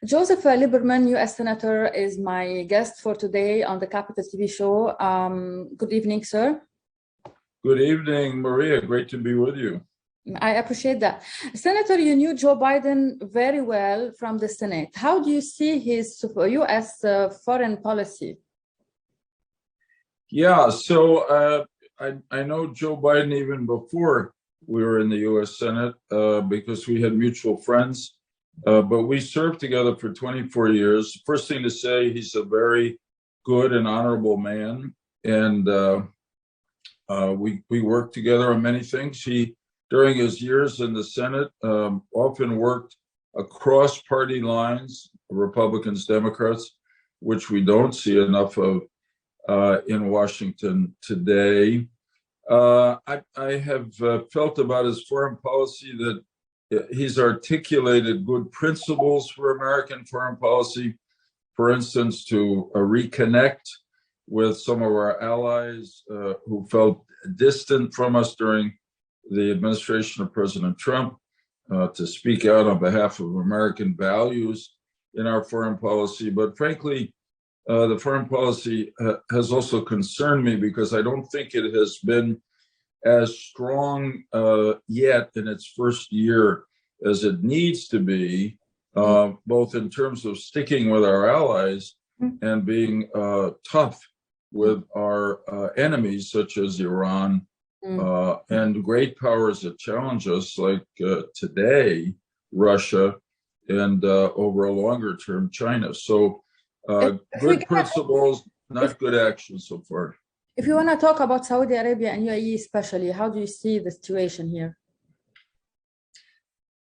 Joseph Lieberman, U.S. Senator, is my guest for today on the Capital TV show. Good evening, sir. Good evening, Maria. Great to be with you. I appreciate that. Senator, you knew Joe Biden very well from the Senate. How do you see his U.S. Foreign policy? Yeah, so I know Joe Biden even before we were in the U.S. Senate because we had mutual friends. But we served together for 24 years. First thing to say, he's a very good and honorable man. And we worked together on many things. He, during his years in the Senate, often worked across party lines, Republicans, Democrats, which we don't see enough of in Washington today. I have felt about his foreign policy that he's articulated good principles for American foreign policy, for instance, to reconnect with some of our allies who felt distant from us during the administration of President Trump, to speak out on behalf of American values in our foreign policy. But frankly, the foreign policy has also concerned me because I don't think it has been as strong yet in its first year as it needs to be, both in terms of sticking with our allies and being tough with our enemies, such as Iran, and great powers that challenge us, like today, Russia, and over a longer term, China. So good principles, not good action so far. If you want to talk about Saudi Arabia and UAE especially, how do you see the situation here?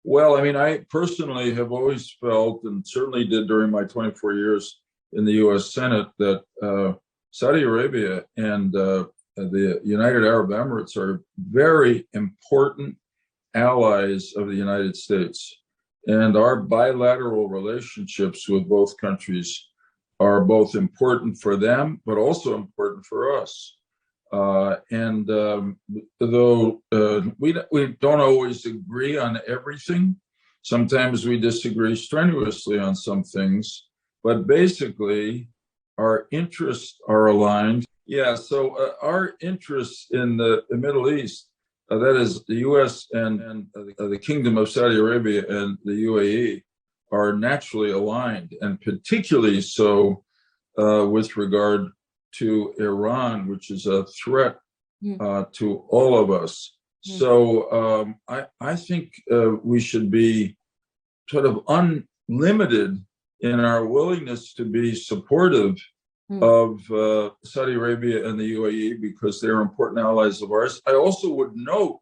Well, I mean, I personally have always felt, and certainly did during my 24 years in the U.S. Senate, that Saudi Arabia and the United Arab Emirates are very important allies of the United States. And our bilateral relationships with both countries are both important for them, but also important for us. Though we don't always agree on everything, sometimes we disagree strenuously on some things, but basically our interests are aligned. Yeah, so our interests in the Middle East, that is the U.S. and the Kingdom of Saudi Arabia and the UAE, are naturally aligned, and particularly so with regard to Iran, which is a threat to all of us. So I think we should be sort of unlimited in our willingness to be supportive of Saudi Arabia and the UAE because they're important allies of ours. I also would note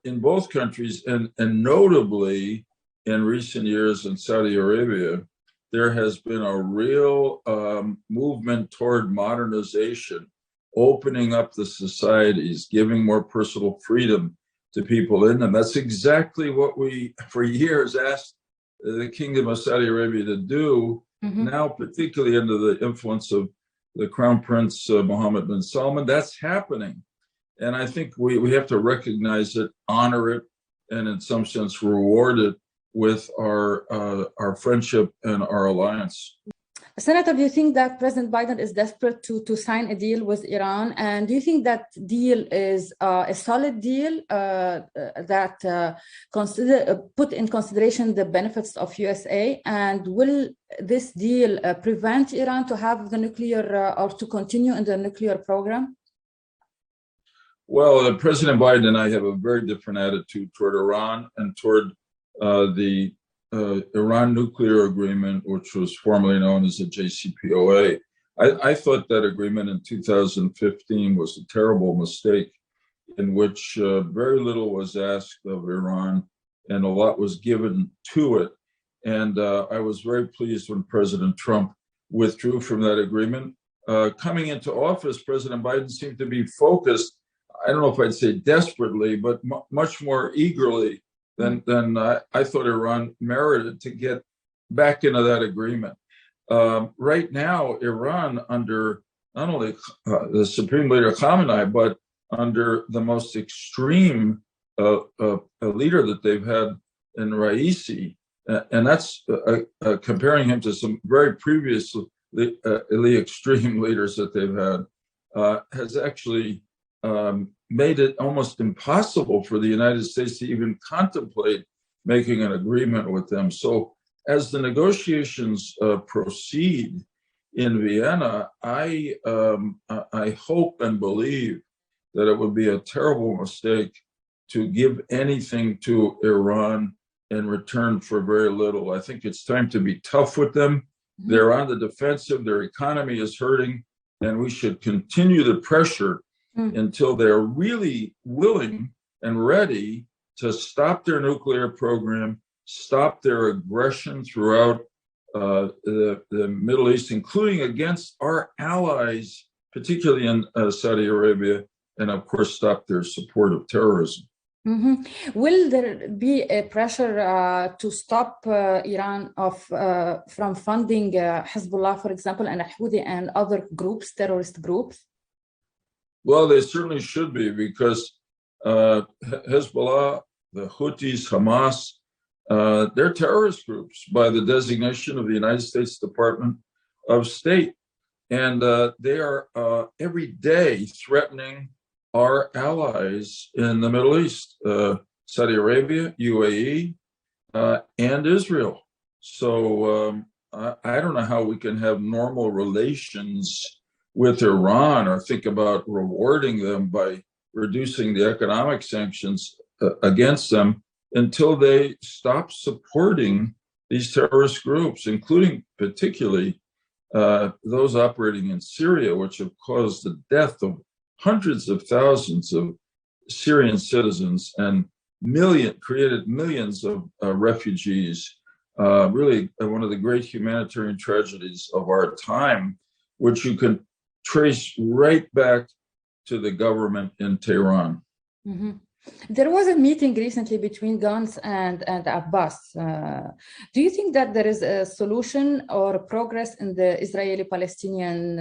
in both countries, and notably in recent years in Saudi Arabia, there has been a real movement toward modernization, opening up the societies, giving more personal freedom to people in them. That's exactly what we, for years, asked the Kingdom of Saudi Arabia to do. Now, particularly under the influence of the Crown Prince Mohammed bin Salman, that's happening. And I think we have to recognize it, honor it, and in some sense reward it with our friendship and our alliance. Senator, do you think that President Biden is desperate to sign a deal with Iran? And do you think that deal is a solid deal that put in consideration the benefits of USA? And will this deal prevent Iran to have the nuclear or to continue in the nuclear program? Well, President Biden and I have a very different attitude toward Iran and toward the Iran nuclear agreement, which was formerly known as the JCPOA. I thought that agreement in 2015 was a terrible mistake in which very little was asked of Iran and a lot was given to it. And I was very pleased when President Trump withdrew from that agreement. Coming into office, President Biden seemed to be focused, I don't know if I'd say desperately, but much more eagerly than I thought Iran merited to get back into that agreement. Right now, Iran, under not only the Supreme Leader Khamenei, but under the most extreme leader that they've had in Raisi, and that's comparing him to some very previously extreme leaders that they've had, has actually made it almost impossible for the United States to even contemplate making an agreement with them. So as the negotiations proceed in Vienna, I hope and believe that it would be a terrible mistake to give anything to Iran in return for very little. I think it's time to be tough with them. They're on the defensive, their economy is hurting, and we should continue the pressure until they're really willing and ready to stop their nuclear program, stop their aggression throughout the Middle East, including against our allies, particularly in Saudi Arabia, and of course, stop their support of terrorism. Will there be a pressure to stop Iran from funding Hezbollah, for example, and Houthi and other groups, terrorist groups? Well, they certainly should be, because Hezbollah, the Houthis, Hamas, they're terrorist groups by the designation of the United States Department of State. And they are every day threatening our allies in the Middle East, Saudi Arabia, UAE, and Israel. So I don't know how we can have normal relations with Iran or think about rewarding them by reducing the economic sanctions against them until they stop supporting these terrorist groups, including particularly those operating in Syria, which have caused the death of hundreds of thousands of Syrian citizens and created millions of refugees. Really one of the great humanitarian tragedies of our time, which you can trace right back to the government in Tehran. There was a meeting recently between Gantz and Abbas. Do you think that there is a solution or progress in the Israeli-Palestinian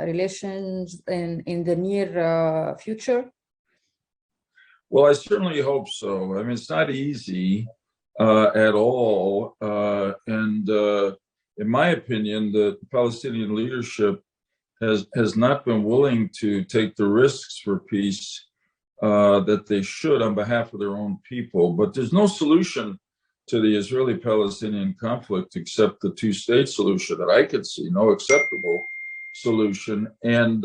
relations in the near future? Well, I certainly hope so. I mean, it's not easy at all. And in my opinion, the Palestinian leadership has not been willing to take the risks for peace that they should on behalf of their own people. But there's no solution to the Israeli-Palestinian conflict except the two-state solution that I could see, no acceptable solution. And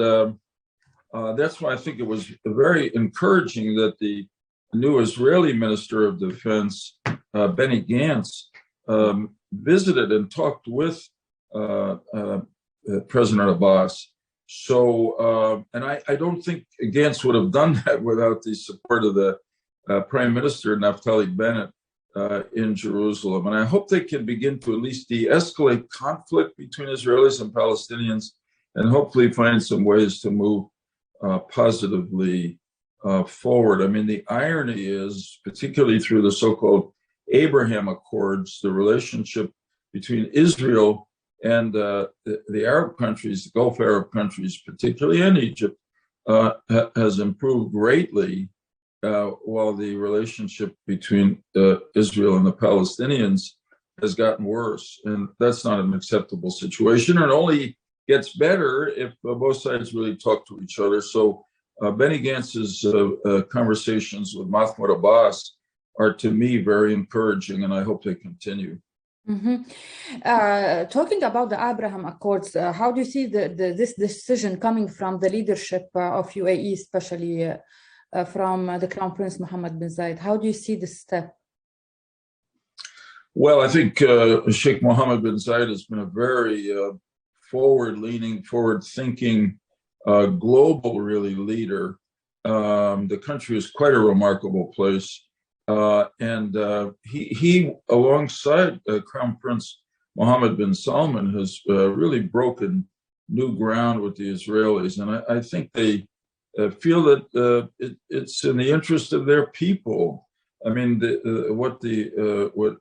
that's why I think it was very encouraging that the new Israeli Minister of Defense, Benny Gantz, visited and talked with President Abbas. So, and I don't think Gantz would have done that without the support of the Prime Minister, Naftali Bennett, in Jerusalem. And I hope they can begin to at least de-escalate conflict between Israelis and Palestinians, and hopefully find some ways to move positively forward. I mean, the irony is, particularly through the so-called Abraham Accords, the relationship between Israel and the Arab countries, the Gulf Arab countries particularly, and Egypt, has improved greatly, while the relationship between Israel and the Palestinians has gotten worse. And that's not an acceptable situation, and only gets better if both sides really talk to each other. So Benny Gantz's conversations with Mahmoud Abbas are, to me, very encouraging, and I hope they continue. Talking about the Abraham Accords, how do you see this decision coming from the leadership of UAE, especially from the Crown Prince Mohammed bin Zayed? How do you see this step? Well, I think Sheikh Mohammed bin Zayed has been a very forward-leaning, forward-thinking, global, really, leader. The country is quite a remarkable place. And he, alongside Crown Prince Mohammed bin Salman, has really broken new ground with the Israelis. And I think they feel that it's in the interest of their people. I mean, what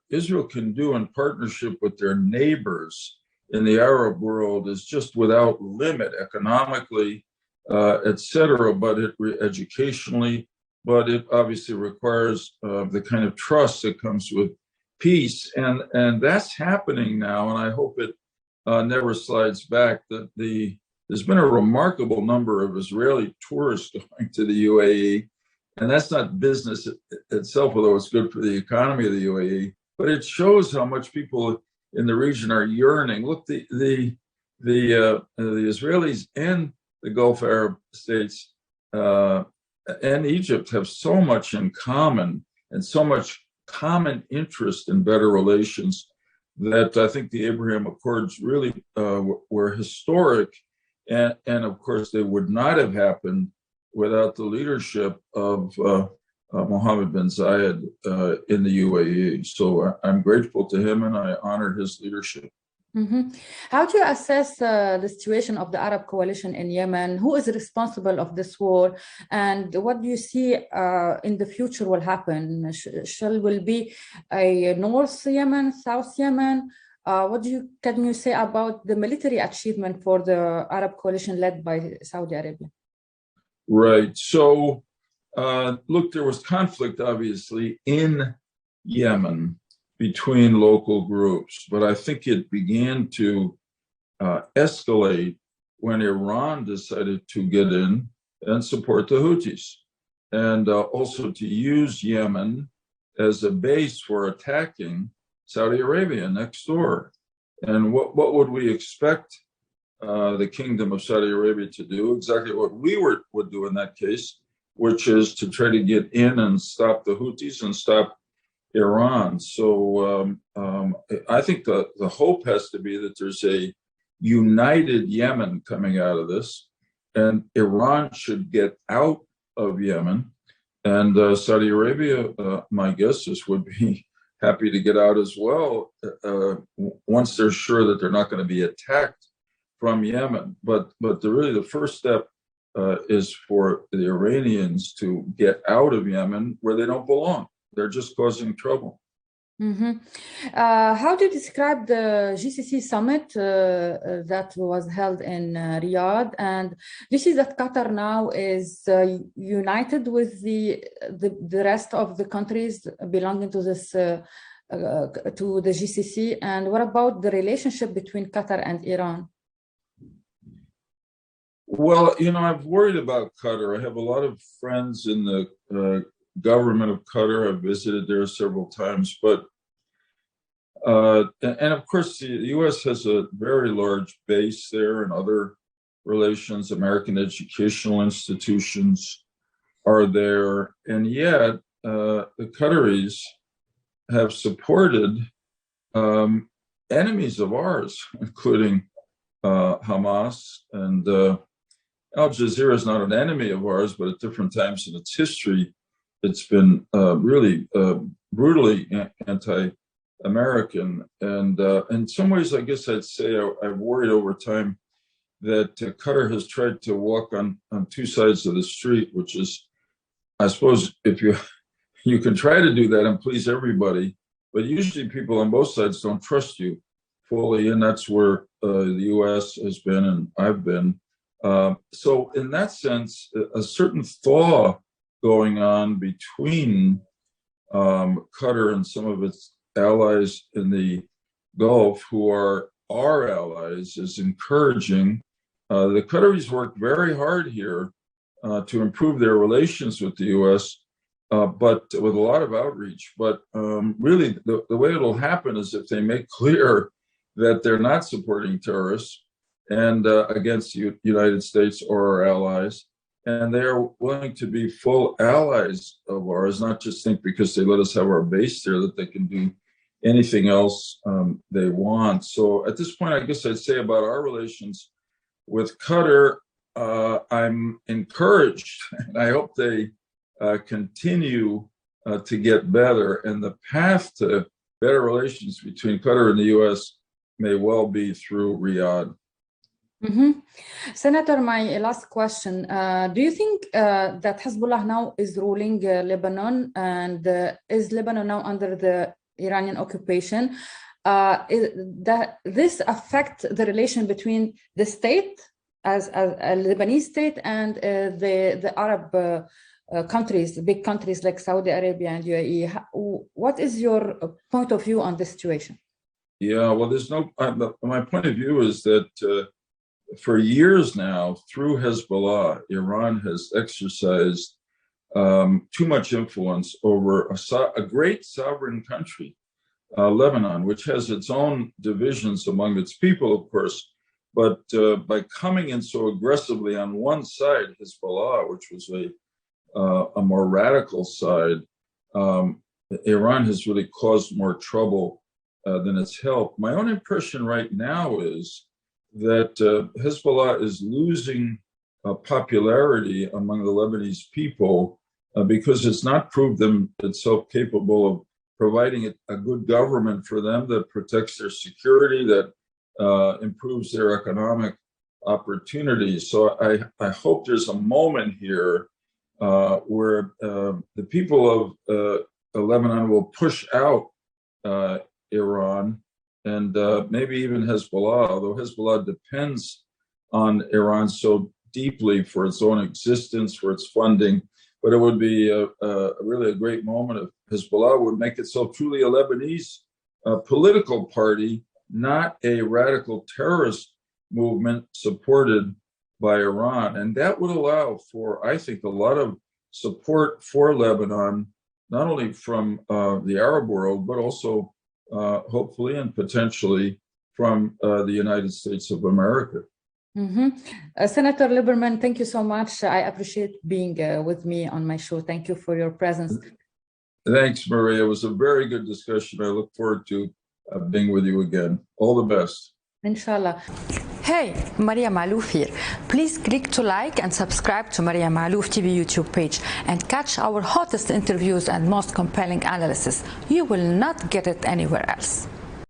Israel can do in partnership with their neighbors in the Arab world is just without limit, economically, etc., but educationally. But it obviously requires the kind of trust that comes with peace, and that's happening now, and I hope it never slides back. That there's been a remarkable number of Israeli tourists going to the UAE, and that's not business itself, although it's good for the economy of the UAE. But it shows how much people in the region are yearning. Look, the Israelis and the Gulf Arab states and Egypt have so much in common and so much common interest in better relations that I think the Abraham Accords really were historic. And of course, they would not have happened without the leadership of Mohammed bin Zayed in the UAE. So I'm grateful to him and I honor his leadership. Mm-hmm. How do you assess the situation of the Arab coalition in Yemen? Who is responsible of this war? And what do you see in the future will happen? Will be a North Yemen, South Yemen? Can you say about the military achievement for the Arab coalition led by Saudi Arabia? Right. So, look, there was conflict, obviously, in Yemen between local groups, but I think it began to escalate when Iran decided to get in and support the Houthis, and also to use Yemen as a base for attacking Saudi Arabia next door. And what would we expect the Kingdom of Saudi Arabia to do? Exactly what we would do in that case, which is to try to get in and stop the Houthis and stop Iran. So I think the hope has to be that there's a united Yemen coming out of this, and Iran should get out of Yemen, and Saudi Arabia, my guess is, would be happy to get out as well once they're sure that they're not going to be attacked from Yemen. But really the first step is for the Iranians to get out of Yemen, where they don't belong. They're just causing trouble. Mm-hmm. How do you describe the GCC summit that was held in Riyadh? And this is that Qatar now is united with the rest of the countries belonging to this to the GCC. And what about the relationship between Qatar and Iran? Well, I've worried about Qatar. I have a lot of friends in the government of Qatar. I've visited there several times, but and of course the U.S. has a very large base there and other relations. American educational institutions are there, and yet the Qataris have supported enemies of ours, including Hamas, and Al Jazeera is not an enemy of ours, but at different times in its history, it's been really brutally anti-American. And in some ways, I guess I'd say I've worried over time that Qatar has tried to walk on two sides of the street, which is, I suppose, if you can try to do that and please everybody, but usually people on both sides don't trust you fully, and that's where the U.S. has been and I've been. So in that sense, a certain thaw going on between Qatar and some of its allies in the Gulf, who are our allies, is encouraging. The Qataris work very hard here to improve their relations with the U.S., but with a lot of outreach. But really, the way it'll happen is if they make clear that they're not supporting terrorists and against the United States or our allies, and they are willing to be full allies of ours, not just think because they let us have our base there that they can do anything else they want. So at this point, I guess I'd say about our relations with Qatar, I'm encouraged, and I hope they continue to get better. And the path to better relations between Qatar and the U.S. may well be through Riyadh. Mm-hmm. Senator, my last question. Do you think that Hezbollah now is ruling Lebanon, and is Lebanon now under the Iranian occupation? That this affect the relation between the state as a Lebanese state and the Arab countries, big countries like Saudi Arabia and UAE. What is your point of view on this situation? Yeah, well, there's no, my point of view is that for years now, through Hezbollah, Iran has exercised too much influence over a great sovereign country, Lebanon, which has its own divisions among its people, of course. But by coming in so aggressively on one side, Hezbollah, which was a more radical side, Iran has really caused more trouble than it's helped. My own impression right now is that Hezbollah is losing popularity among the Lebanese people because it's not proved itself capable of providing a good government for them that protects their security, that improves their economic opportunities. So I hope there's a moment here where the people of Lebanon will push out Iran and maybe even Hezbollah, although Hezbollah depends on Iran so deeply for its own existence, for its funding. But it would be really a great moment if Hezbollah would make itself truly a Lebanese political party, not a radical terrorist movement supported by Iran. And that would allow for, I think, a lot of support for Lebanon, not only from the Arab world, but also hopefully and potentially from the United States of America. Mm-hmm. Senator Lieberman, thank you so much. I appreciate being with me on my show. Thank you for your presence. Thanks, Maria. It was a very good discussion. I look forward to being with you again. All the best. Inshallah. Hey, Maria Malouf here. Please click to like and subscribe to Maria Malouf TV YouTube page and catch our hottest interviews and most compelling analysis. You will not get it anywhere else.